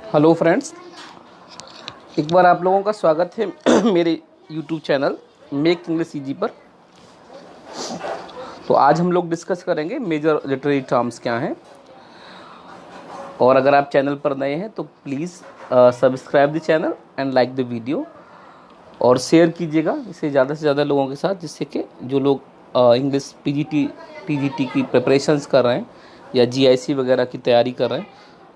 Hello friends, एक बार आप लोगों का स्वागत है मेरे YouTube channel make English easy पर। तो आज हम लोग डिस्कस करेंगे मेजर लिटरेरी टर्म्स क्या हैं। और अगर आप चैनल पर नए हैं तो please subscribe the channel and like the video और शेयर कीजिएगा इसे ज़्यादा से ज़्यादा लोगों के साथ, जिससे कि जो लोग इंग्लिश टीजीटी की प्रिपरेशंस कर रहे हैं या जीआईसी वगैरह की तैयारी कर रहे हैं,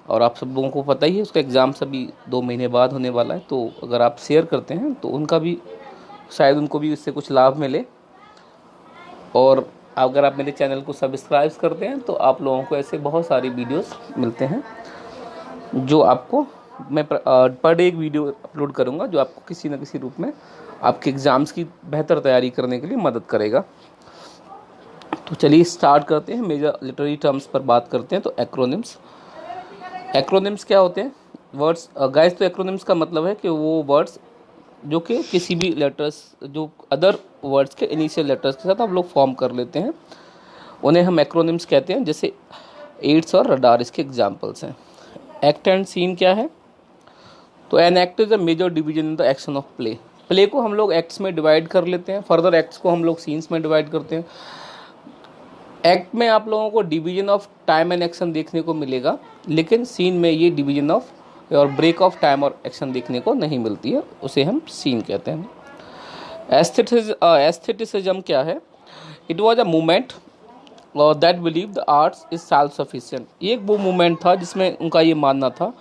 और आप सब लोगों को पता ही है उसका एग्ज़ाम सभी 2 महीने बाद होने वाला है, तो अगर आप शेयर करते हैं तो उनका भी शायद उनको भी इससे कुछ लाभ मिले। और अगर आप मेरे चैनल को सब्सक्राइब करते हैं तो आप लोगों को ऐसे बहुत सारी वीडियोस मिलते हैं जो आपको मैं पर डे एक वीडियो अपलोड करूंगा जो आपको किसी न किसी रूप में आपके एग्ज़ाम्स की बेहतर तैयारी करने के लिए मदद करेगा। तो चलिए स्टार्ट करते हैं, मेजर लिटरेरी टर्म्स पर बात करते हैं। तो एक्रोनिम्स क्या होते हैं? वर्ड्स गाइस, तो एक्रोनिम्स का मतलब है कि वो वर्ड्स जो कि किसी भी लेटर्स, जो अदर वर्ड्स के इनिशियल लेटर्स के साथ आप लोग फॉर्म कर लेते हैं, उन्हें हम एक्रोनिम्स कहते हैं। जैसे एड्स और रडार इसके एग्जांपल्स हैं। एक्ट एंड सीन क्या है? तो an act is a major division in the action of play. Play को हम लोग एक्ट्स में डिवाइड कर लेते हैं, फर्दर एक्ट्स को हम लोग सीन्स में डिवाइड करते हैं। एक्ट में आप लोगों को division of time and action देखने को मिलेगा, लेकिन सीन में ये डिवीजन ऑफ और ब्रेक ऑफ टाइम और एक्शन देखने को नहीं मिलती है, उसे हम सीन कहते हैं। एस्थेटिसिज्म क्या है? It was a movement that believe the arts is self sufficient. ये एक वो मूवमेंट था जिसमें उनका ये मानना था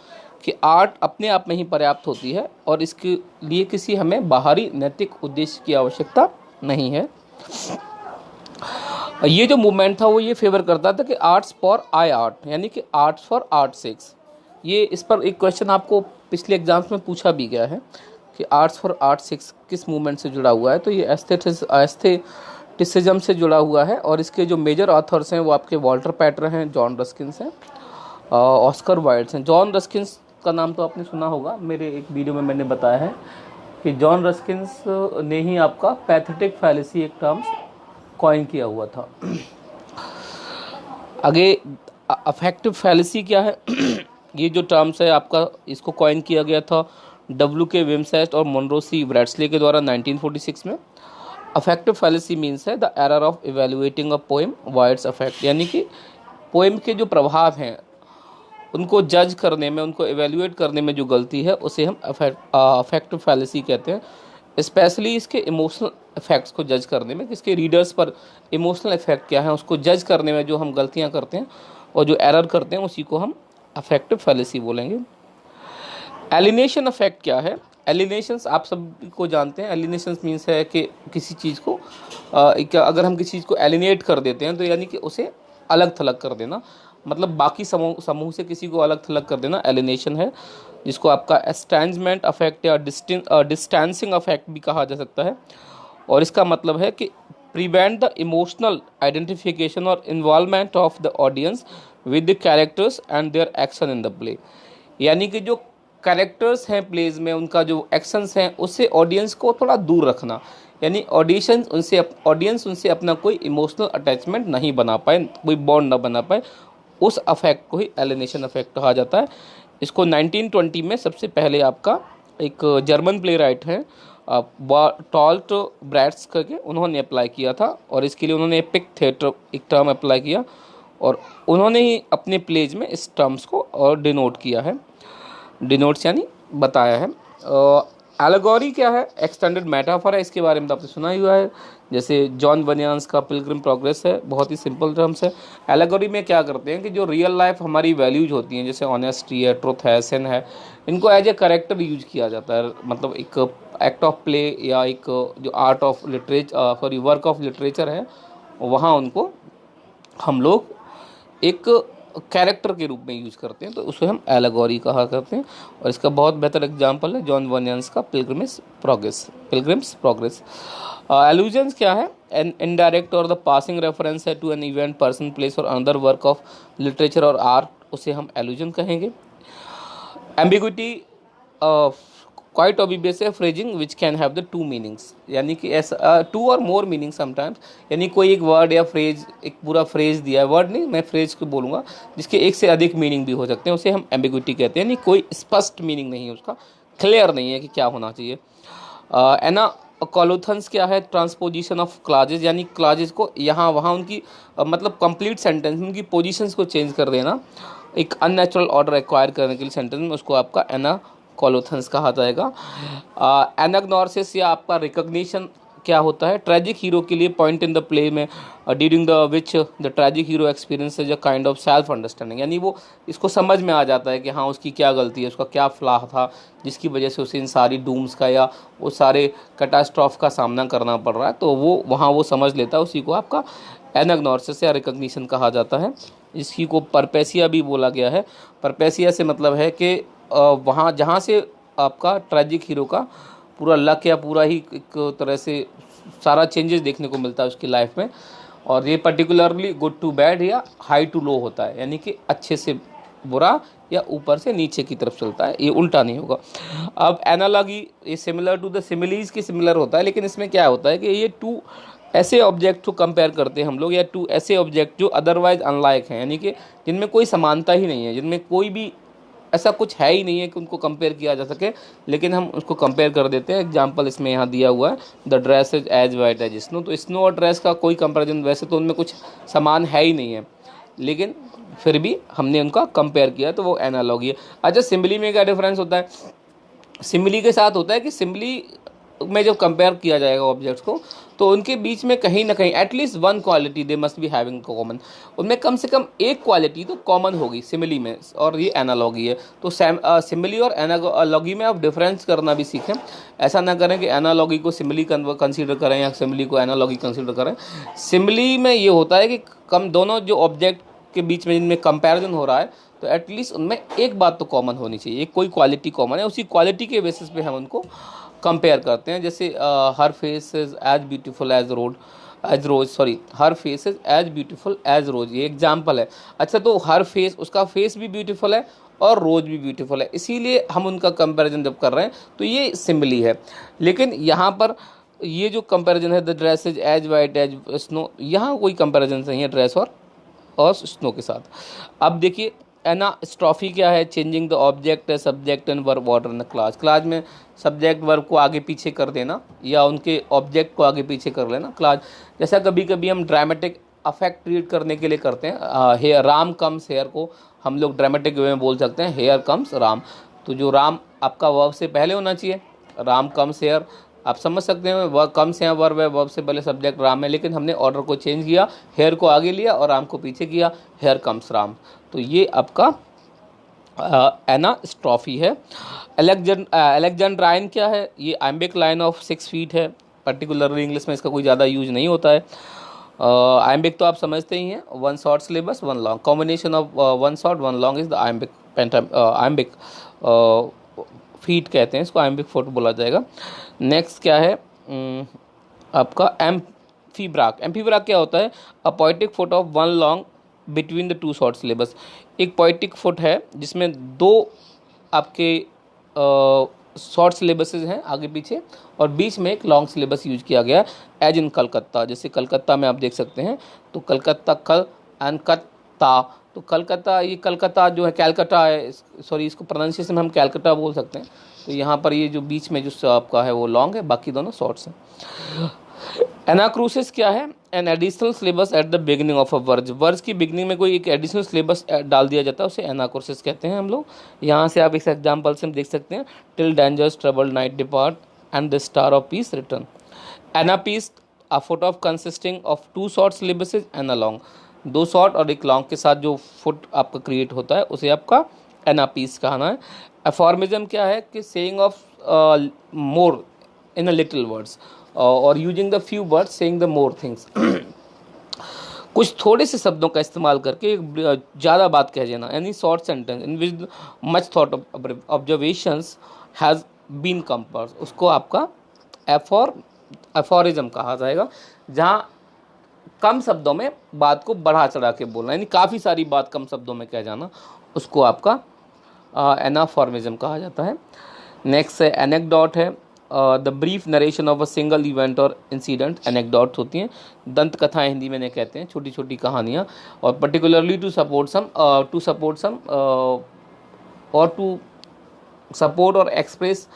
कि आर्ट अपने आप में ही पर्याप्त होती है और इसके लिए किसी हमें बाहरी नैतिक उद्देश्य की आवश्यकता नहीं है। ये जो मूवमेंट था वो ये फेवर करता था कि आर्ट्स फॉर आई आर्ट, यानी कि आर्ट्स फॉर आर्ट सेक्स। ये इस पर एक क्वेश्चन आपको पिछले एग्जाम्स में पूछा भी गया है कि आर्ट्स फॉर आर्ट सेक्स किस मूवमेंट से जुड़ा हुआ है। तो ये एस्थेटिसिज्म से जुड़ा हुआ है, और इसके जो मेजर ऑथर्स हैं वो आपके वॉल्टर पैटर हैं, जॉन रस्किन्स हैं, ऑस्कर वाइल्ड्स हैं। जॉन रस्किन्स का नाम तो आपने सुना होगा, मेरे एक वीडियो में मैंने बताया है कि जॉन रस्किन्स ने ही आपका पैथेटिक फैलेसी एक टर्म्स कॉइन किया हुआ था। आगे अफेक्टिव फैलेसी क्या है? ये जो टर्म्स है आपका, इसको कॉइन किया गया था W.K. विमसेस्ट और मोनरो सी ब्रैडस्ले के द्वारा 1946 में। अफेक्टिव फैलेसी मीन्स है the error of evaluating a poem wide it's affect, यानी कि पोएम के जो प्रभाव हैं उनको जज करने में, उनको इवेल्युएट करने में जो गलती है उसे हम अफेक्टिव फैलेसी कहते हैं। स्पेशली इसके इमोशनल इफेक्ट्स को जज करने में, किसके रीडर्स पर इमोशनल इफेक्ट क्या है उसको जज करने में जो हम गलतियां करते हैं और जो एरर करते हैं उसी को हम अफेक्टिव फैलेसी बोलेंगे। एलिनेशन इफेक्ट क्या है? एलिनेशंस आप सब को जानते हैं। एलिनेशंस मीन्स है कि किसी चीज़ को अगर हम किसी चीज़ को एलिनेट कर देते हैं तो यानी कि उसे अलग थलग कर देना, मतलब बाकी समूह से किसी को अलग थलग कर देना एलिनेशन है, जिसको आपका एस्ट्रेंजमेंट अफेक्ट या डिस्टेंसिंग अफेक्ट भी कहा जा सकता है। और इसका मतलब है कि प्रिवेंट द इमोशनल आइडेंटिफिकेशन और involvement of the audience with the characters and their action in the play. यानी कि जो कैरेक्टर्स हैं प्लेज में, उनका जो एक्शंस हैं उससे ऑडियंस को थोड़ा दूर रखना, यानी ऑडियंस उनसे अपना कोई इमोशनल अटैचमेंट नहीं बना पाए, कोई बॉन्ड ना बना पाए, उस अफेक्ट को ही एलिनेशन अफेक्ट कहा जाता है। इसको 1920 में सबसे पहले आपका एक जर्मन प्ले राइट है टॉल्ट ब्रैड्स करके, उन्होंने अप्लाई किया था, और इसके लिए उन्होंने एपिक थिएटर एक टर्म अप्लाई किया और उन्होंने ही अपने प्लेज में इस टर्म्स को और डिनोट किया है, डिनोट्स यानी बताया है। एलेगोरी क्या है? एक्सटेंडेड मेटाफर है, इसके बारे में तो आपने सुना ही हुआ है। जैसे जॉन बनियांस का पिलग्रिम प्रोग्रेस है, बहुत ही सिंपल टर्म्स है। एलेगोरी में क्या करते हैं कि जो रियल लाइफ हमारी वैल्यूज होती हैं, जैसे ऑनेस्टी है, ट्रुथ है, सिन है, इनको एज ए करेक्टर यूज किया जाता है। मतलब एक एक्ट ऑफ प्ले या एक जो art of literature work of literature है, वहाँ उनको हम लोग एक कैरेक्टर के रूप में यूज करते हैं, तो उसे हम एलेगोरी कहा करते हैं। और इसका बहुत बेहतर एग्जांपल है जॉन बनियांस का पिलग्रिम्स प्रोग्रेस। एलुजन्स क्या है? An indirect or the passing reference है to an event, person, place or another work of literature or art, उसे हम एलुजन कहेंगे। एम्बिग्विटी क्वाइट ऑबिवियस है phrasing which can have the two meanings, यानी कि ऐसा टू और मोर मीनिंग समटाइम्स, यानी कोई एक वर्ड या फ्रेज, एक पूरा फ्रेज दिया है, वर्ड नहीं मैं फ्रेज को बोलूँगा, जिसके एक से अधिक मीनिंग भी हो सकते हैं, उसे हम एम्बिग्विटी कहते हैं, यानी कोई स्पष्ट मीनिंग नहीं है उसका, क्लियर नहीं है कि क्या होना चाहिए। एना कॉलोथन्स क्या है, ट्रांसपोजिशन ऑफ क्लाजेज, यानी क्लाजेज को यहाँ वहाँ उनकी मतलब कंप्लीट सेंटेंस में उनकी पोजीशंस को चेंज कर देना, एक अननेचुरल ऑर्डर एक्वायर करने के लिए सेंटेंस में, उसको आपका एना कॉलोथन्स कहा जाएगा। एनाग्नोसिस या आपका रिकग्निशन क्या होता है, ट्रेजिक हीरो के लिए पॉइंट इन द प्ले में during the which the tragic hero experience a kind of self understanding, यानी वो इसको समझ में आ जाता है कि हाँ उसकी क्या गलती है, उसका क्या फ्लाह था जिसकी वजह से उसे इन सारी डूम्स का या वो सारे कैटास्ट्रॉफ का सामना करना पड़ रहा है, तो वो वहाँ वो समझ लेता है, उसी को आपका एनाग्नोसिस या रिकग्निशन कहा जाता है। इसी को परपेसिया भी बोला गया है। परपेसिया से मतलब है कि वहाँ जहाँ से आपका ट्रेजिक हीरो का पूरा लक या पूरा ही एक तरह से सारा चेंजेस देखने को मिलता है उसकी लाइफ में, और ये पर्टिकुलरली गुड टू बैड या हाई टू लो होता है, यानी कि अच्छे से बुरा या ऊपर से नीचे की तरफ चलता है, ये उल्टा नहीं होगा। अब एनालॉगी ये सिमिलर टू द सिमिलीज के सिमिलर होता है, लेकिन इसमें क्या होता है कि ये टू ऐसे ऑब्जेक्ट को कंपेयर करते हैं हम लोग, या टू ऐसे ऑब्जेक्ट जो अदरवाइज अनलाइक हैं, यानी कि जिनमें कोई समानता ही नहीं है, जिनमें कोई भी ऐसा कुछ है ही नहीं है कि उनको कंपेयर किया जा सके, लेकिन हम उसको कंपेयर कर देते हैं। एग्जांपल इसमें यहाँ दिया हुआ है, the dress is as white as snow, तो स्नो और ड्रेस का कोई कंपैरिजन, वैसे तो उनमें कुछ समान है ही नहीं है, लेकिन फिर भी हमने उनका कंपेयर किया, तो वो एनालॉगी है। अच्छा, सिम्बली में क्या डिफरेंस होता है, सिम्बली के साथ होता है कि सिम्बली में जब कंपेयर किया जाएगा ऑब्जेक्ट्स को, तो उनके बीच में कहीं ना कहीं at least one quality they must be having common, उनमें कम से कम एक क्वालिटी तो कॉमन होगी सिमिली में, और ये एनालॉगी है। तो सिमिली और एनालॉगी में आप डिफरेंस करना भी सीखें, ऐसा ना करें कि एनालॉगी को सिमिली कंसीडर करें या सिमिली को एनालॉगी कंसीडर करें। सिमिली में ये होता है कि कम दोनों जो ऑब्जेक्ट के बीच में जिनमें कंपैरिजन हो रहा है, तो एटलीस्ट उनमें एक बात तो कॉमन होनी चाहिए, एक कोई क्वालिटी कॉमन है, उसी क्वालिटी के बेसिस पे हम उनको कंपेयर करते हैं। जैसे हर face is as beautiful as rose, sorry, हर face is as beautiful as rose, ये एग्जाम्पल है। अच्छा, तो हर फेस, उसका फेस भी ब्यूटीफुल है और रोज भी ब्यूटीफुल है, इसीलिए हम उनका कंपैरिजन जब कर रहे हैं तो ये सिमिली है। लेकिन यहाँ पर ये जो कंपैरिजन है, the dress is as white as snow, यहाँ कोई कंपैरिजन नहीं है ड्रेस और स्नो के साथ। अब देखिए एनास्ट्रॉफी क्या है, changing the object subject and verb order in class, class में सब्जेक्ट वर्ब को आगे पीछे कर देना या उनके ऑब्जेक्ट को आगे पीछे कर लेना क्लास। जैसा कभी कभी हम ड्रामेटिक अफेक्ट क्रिएट करने के लिए करते हैं, हेयर राम कम्स हेयर को हम लोग ड्रामेटिक वे में बोल सकते हैं हेयर कम्स राम, तो जो राम आपका वर्ब से पहले होना चाहिए, राम कम्स हेयर, आप समझ सकते हैं वर्ब कम्स हैं, वर्ब है, वर्ब से पहले सब्जेक्ट राम है, लेकिन हमने ऑर्डर को चेंज किया, हेयर को आगे लिया और राम को पीछे किया, हेयर कम्स राम, तो ये आपका एनास्ट्रॉफी है। एलेक्जेंड्राइन क्या है, ये आइम्बिक लाइन ऑफ 6 फीट है, पर्टिकुलरली इंग्लिश में इसका कोई ज़्यादा यूज नहीं होता है। आइम्बिक तो आप समझते ही हैं, one short syllabus one long, combination of one short one long is the iambic feet कहते हैं इसको, आइम्बिक फुट बोला जाएगा। नेक्स्ट क्या है आपका एम्फीब्राक, एम्फीब्राक क्या होता है, a poetic foot of one long between the two short syllabus, एक पोएटिक फुट है जिसमें दो आपके शॉर्ट सिलेबसेज हैं आगे पीछे और बीच में एक लॉन्ग सिलेबस यूज किया गया, एज इन कलकत्ता, जैसे कलकत्ता में आप देख सकते हैं, तो कलकत्ता कल एंड कत्ता, तो कलकत्ता, ये कलकत्ता जो है कैलकटा है, सॉरी इसको प्रोनाउंसिएशन में हम कैलकटा बोल सकते हैं, तो यहाँ पर ये जो बीच में जो आपका है वो लॉन्ग है, बाकी दोनों शॉर्ट्स हैं। एनाक्रूसिस क्या है, an additional syllabus at the beginning of a verge, verge की बिगिनिंग में कोई एक एडिशनल सिलेबस डाल दिया जाता है, उसे एनाक्रूसिस कहते हैं हम लोग। यहाँ से आप इस एग्जाम्पल से हम देख सकते हैं, till dangers trouble night depart and the star of peace return. Anapaest, a foot of consisting of two short syllables and a long, दो शॉर्ट और एक लॉन्ग के साथ जो फुट आपका क्रिएट होता है उसे आपका एनापीस कहना है। एफॉर्मिज्म क्या है कि saying of more in a little words और using the few words saying the more things, कुछ थोड़े से शब्दों का इस्तेमाल करके ज़्यादा बात कह देना, यानी short sentence in which much thought observations has been compose, उसको आपका एफोरिज्म कहा जाएगा, जहाँ कम शब्दों में बात को बढ़ा चढ़ा के बोलना, यानी काफ़ी सारी बात कम शब्दों में कह जाना, उसको आपका एनाफॉर्मिज्म कहा जाता है। नेक्स्ट है एनेक्डोट है, the brief narration of a single event और इंसिडेंट। एनेक्डोट्स होती हैं दंत कथाएं, हिंदी में इन्हें कहते हैं, छोटी छोटी कहानियाँ, और particularly to support some or to support or express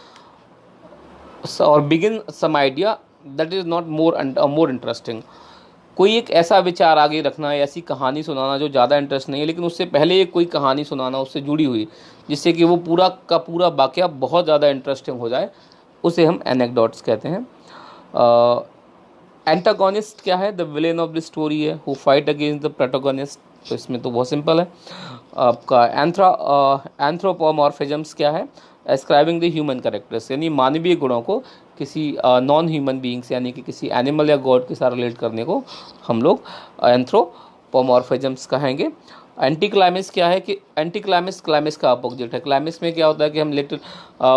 or begin some idea that is not more interesting. कोई एक ऐसा विचार आगे रखना है, ऐसी कहानी सुनाना जो ज़्यादा इंटरेस्ट नहीं है, लेकिन उससे पहले एक कोई कहानी सुनाना उससे जुड़ी हुई, जिससे कि वो पूरा का पूरा वाक़या बहुत ज़्यादा इंटरेस्टिंग हो जाए, उसे हम एनेक्डोट्स कहते हैं। एंटागोनिस्ट क्या है? The villain of the story है, who fight against the protagonist. तो इसमें तो बहुत सिंपल है। आपका एंथ्रोपोमॉर्फिज्म्स क्या है? एस्क्राइबिंग द ह्यूमन कैरेक्टर्स, यानी मानवीय गुणों को किसी नॉन ह्यूमन बीइंग्स यानी कि किसी एनिमल या गॉड के साथ रिलेट करने को हम लोग एंथ्रोपोमॉर्फिज्म्स कहेंगे। एंटी क्लाइमेक्स क्या है? कि एंटी क्लाइमेक्स का अपोजिट है। क्लाइमेक्स में क्या होता है कि हम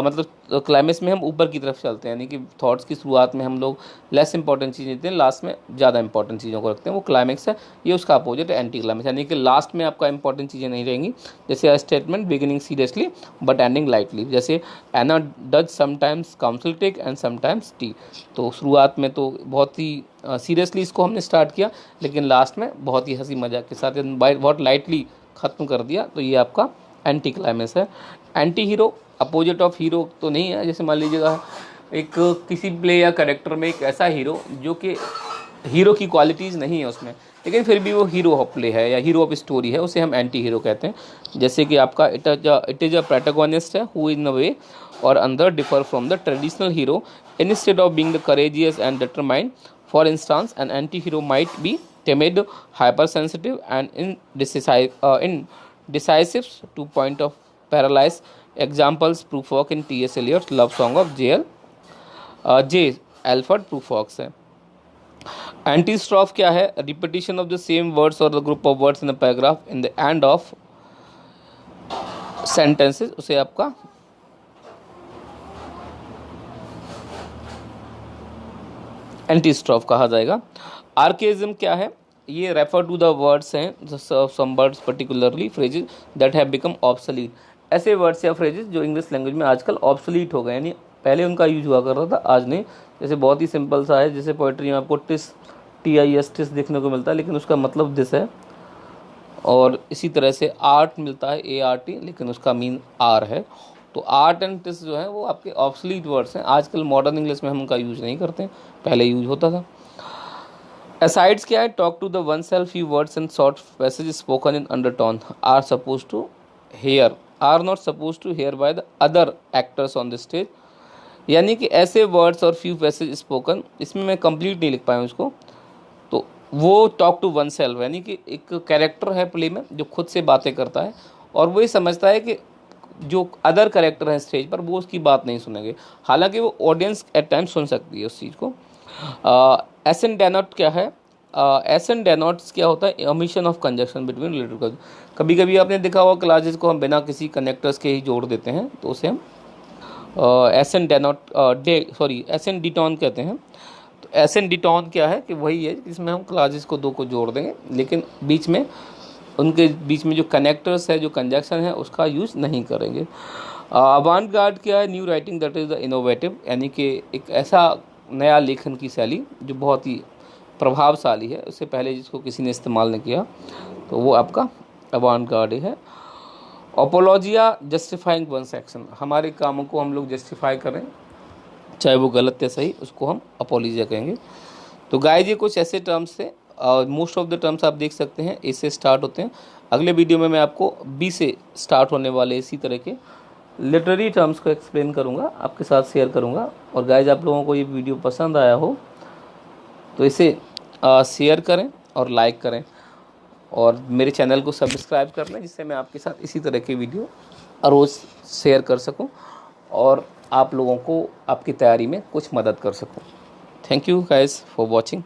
मतलब क्लाइमेक्स में हम ऊपर की तरफ चलते हैं, यानी कि थॉट्स की शुरुआत में हम लोग लेस इंपॉर्टेंट चीज़ें देते हैं, लास्ट में ज़्यादा इंपॉर्टेंट चीज़ों को रखते हैं, वो क्लाइमेक्स है। ये उसका अपोजिट है एंटी क्लाइमेक्स, यानी कि लास्ट में आपका इंपॉर्टेंट चीज़ें नहीं रहेंगी, जैसे statement beginning seriously but ending lightly, जैसे Anna does sometimes counsel take and sometimes tea. तो शुरुआत में तो बहुत ही सीरियसली इसको हमने स्टार्ट किया, लेकिन लास्ट में बहुत ही हंसी मजाक के साथ बहुत लाइटली ख़त्म कर दिया, तो ये आपका एंटी क्लाइमेक्स है। Anti hero opposite of hero तो नहीं है, जैसे मान लीजिएगा एक किसी प्ले या करेक्टर में एक ऐसा हीरो जो कि हीरो की क्वालिटीज़ नहीं है उसमें, लेकिन फिर भी वो हीरो ऑफ प्ले है या हीरो ऑफ स्टोरी है, उसे हम एंटी हीरो कहते हैं। जैसे कि आपका इट इज़ अ प्रोटोगोनिस्ट है हु इन अ वे और अंदर differ from the traditional hero instead of being the courageous and determined. For instance, an anti-hero might be timid, hypersensitive, and indecisive to point of paralyze. Examples: Prufrock in T.S. Eliot's Love Song of J. Alfred Prufrock है। Anti-strophe क्या है? Repetition of the same words or the group of words in a paragraph in the end of sentences, उसे आपका anti स्ट्रॉफ कहा जाएगा। आर्केइज्म क्या है? ये रेफर टू द वर्ड्स हैं some words particularly phrases that have become obsolete. ऐसे words या फ्रेजेस जो इंग्लिश लैंग्वेज में आजकल ऑब्सोलीट हो गए, यानी पहले उनका यूज हुआ कर रहा था, आज नहीं। जैसे बहुत ही सिंपल सा है, जैसे पोइट्री में आपको TIS देखने को मिलता है, लेकिन उसका मतलब दिस है। और इसी तरह से आर्ट मिलता है ART, लेकिन उसका मीन आर है। तो आर्ट एंड टिस जो है वो आपके ऑब्सोलीट वर्ड्स हैं, आजकल मॉडर्न इंग्लिश में हम उनका यूज़ नहीं करते हैं, पहले यूज होता था। एसाइड्स क्या है? Talk to the oneself, few words and short passage spoken in undertone are suppose to hear are not suppose to hear by the other actors on the stage. यानी कि ऐसे words और few passage spoken, इसमें मैं complete नहीं लिख पाया उसको, तो वो टॉक टू वन सेल्फ, यानी कि एक कैरेक्टर है प्ले में जो खुद से बातें करता है और वो ये समझता है कि जो अदर कैरेक्टर है स्टेज पर वो उसकी बात नहीं सुनेंगे, हालांकि वो ऑडियंस एट टाइम सुन सकती है उस चीज़ को। एसन डेनोट क्या है? एसन डेनोट्स क्या होता है? Omission of conjunction between related. कभी कभी आपने देखा होगा क्लासेस को हम बिना किसी कनेक्टर्स के ही जोड़ देते हैं, तो उसे हम एसन डिटॉन कहते हैं। तो एसन डिटॉन क्या है? कि वही है जिसमें हम क्लासेस को दो को जोड़ देंगे, लेकिन बीच में उनके बीच में जो कनेक्टर्स है, जो कंजक्शन है, उसका यूज़ नहीं करेंगे। अवांट गार्ड क्या है? New writing that is the innovative, यानी कि एक ऐसा नया लेखन की शैली जो बहुत ही प्रभावशाली है, उससे पहले जिसको किसी ने इस्तेमाल नहीं किया, तो वो आपका अवांट गार्ड है। अपोलॉजिया जस्टिफाइंग वंस एक्शन, हमारे कामों को हम लोग जस्टिफाई करें, चाहे वो गलत या सही, उसको हम अपोलॉजिया कहेंगे। तो गाइस ये कुछ ऐसे टर्म्स थे, मोस्ट ऑफ द टर्म्स आप देख सकते हैं ए से स्टार्ट होते हैं। अगले वीडियो में मैं आपको B से स्टार्ट होने वाले इसी तरह के लिटरेरी टर्म्स को एक्सप्लेन करूंगा, आपके साथ शेयर करूंगा। और गाइस आप लोगों को ये वीडियो पसंद आया हो तो इसे शेयर करें और लाइक करें, और मेरे चैनल को सब्सक्राइब कर लें, जिससे मैं आपके साथ इसी तरह के वीडियो रोज़ शेयर कर सकूं और आप लोगों को आपकी तैयारी में कुछ मदद कर सकूं। Thank you guys for watching.